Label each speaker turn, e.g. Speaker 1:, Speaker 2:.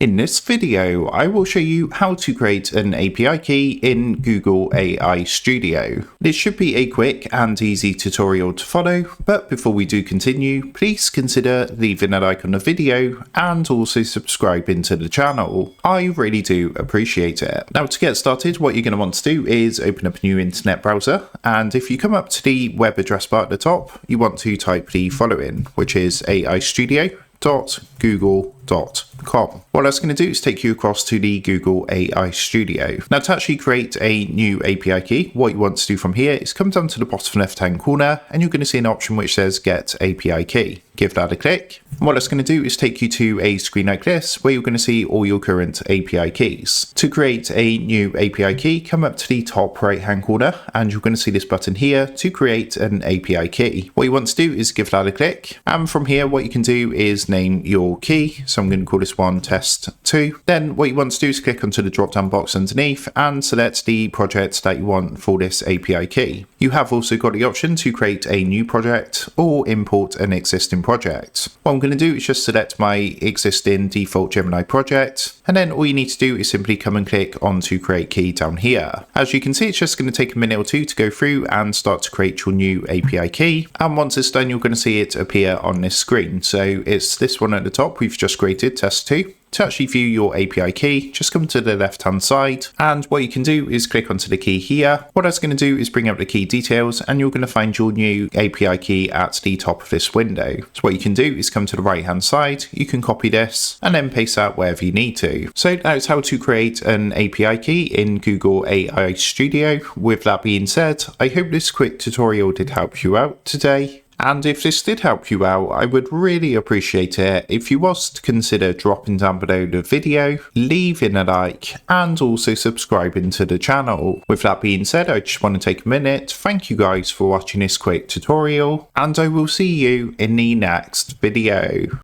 Speaker 1: In this video, I will show you how to create an API key in Google AI Studio. This should be a quick and easy tutorial to follow, but before we do continue, please consider leaving a like on the video and also subscribing to the channel. I really do appreciate it. Now to get started, what you're going to want to do is open up a new internet browser, and if you come up to the web address bar at the top, you want to type the following, which is aistudio.google.com. What that's going to do is take you across to the Google AI Studio. Now to actually create a new API key, what you want to do from here is come down to the bottom left hand corner and you're going to see an option which says Get API Key. Give that a click. And what that's going to do is take you to a screen like this where you're going to see all your current API keys. To create a new API key, come up to the top right hand corner and you're going to see this button here to create an API key. What you want to do is give that a click, and from here what you can do is name your key. So I'm going to call this one test2. Then what you want to do is click onto the drop down box underneath and select the project that you want for this API key. You have also got the option to create a new project or import an existing project. What I'm going to do is just select my existing default Gemini project, and then all you need to do is simply come and click onto create key down here. As you can see, it's just going to take a minute or two to go through and start to create your new API key, and once it's done you're going to see it appear on this screen. So it's this one at the top we've just created, test2. To actually view your API key, just come to the left hand side, and what you can do is click onto the key here. What that's going to do is bring up the key details, and you're going to find your new API key at the top of this window. So what you can do is come to the right hand side, you can copy this and then paste that wherever you need to. So that's how to create an API key in Google AI Studio. With that being said, I hope this quick tutorial did help you out today. And if this did help you out, I would really appreciate it if you was to consider dropping down below the video, leaving a like, and also subscribing to the channel. With that being said, I just want to take a minute to thank you guys for watching this quick tutorial, and I will see you in the next video.